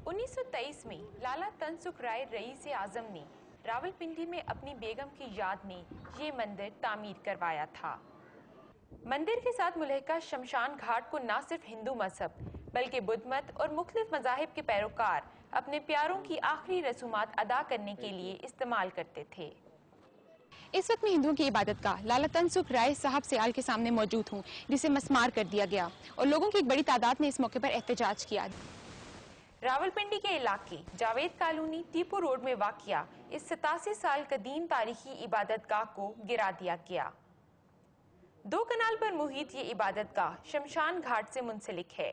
1923 में लाला तनसुख राय रईस आजम ने रावलपिंडी में अपनी बेगम की याद में ये मंदिर तामीर करवाया था। मंदिर के साथ मुल्हिका शमशान घाट को न सिर्फ हिंदू मजहब बल्कि बुद्ध मत और मुख्तलिफ मजाहिब के पैरोकार अपने प्यारों की आखिरी रसूमात अदा करने के लिए इस्तेमाल करते थे। इस वक्त में हिंदुओं की इबादत का लाला तनसुख राय साहब सियाल के सामने मौजूद हूँ, जिसे मस्मार कर दिया गया और लोगों की एक बड़ी तादाद ने इस मौके पर एहतजाज किया। रावलपिंडी के इलाके जावेद कॉलोनी टीपू रोड में वाक़िया इस 87 साल कदीम तारीखी इबादतगाह को गिरा दिया गया। 2 कनाल पर मुहित ये इबादतगाह शमशान घाट से मुंसलिक है।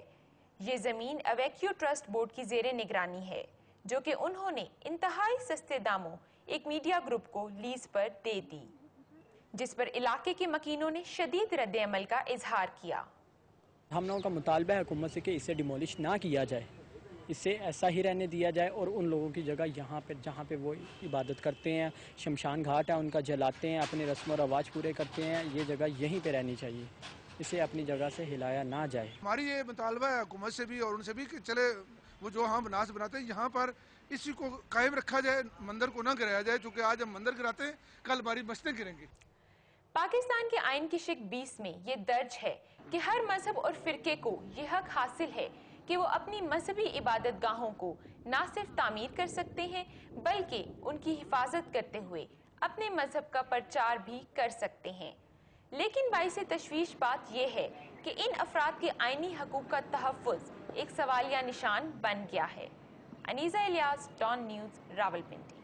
ये जमीन अवेक्यू ट्रस्ट बोर्ड की ज़ेरे निगरानी है, जो कि उन्होंने इंतहाई सस्ते दामों एक मीडिया ग्रुप को लीज पर दे दी, जिस पर इलाके के मकीनों ने शदीद रद्द अमल का इजहार किया। हम लोगों का मुतालबा है हुकूमत से कि इसे डिमोलिश ना किया जाए, इसे ऐसा ही रहने दिया जाए और उन लोगों की जगह यहाँ पे जहाँ पे वो इबादत करते हैं, शमशान घाट है उनका जलाते हैं, अपने रस्म और रवाज पूरे करते हैं, ये जगह यहीं पे रहनी चाहिए, इसे अपनी जगह से हिलाया ना जाए। हमारी ये मुतालबा है हुकूमत से भी और उनसे भी कि चले वो जो हम बनास बनाते हैं यहाँ पर इसी को कायम रखा जाए, मंदिर को ना गिराया जाए, क्योंकि आज हम मंदिर गिराते हैं कल हमारी मस्जिदें गिरेंगी। पाकिस्तान के आइन की शिक 20 में ये दर्ज है कि हर मजहब और फिरके को ये हक हासिल है कि वो अपनी मजहबी इबादत गाहों को न सिर्फ तामीर कर सकते हैं बल्कि उनकी हिफाजत करते हुए अपने मजहब का प्रचार भी कर सकते हैं। लेकिन बाइसे तशवीश बात यह है कि इन अफराद के आइनी हकूक का तहफ़्फ़ुज़ एक सवालिया निशान बन गया है। Anisa Ilyas, Dawn News, Rawalpindi.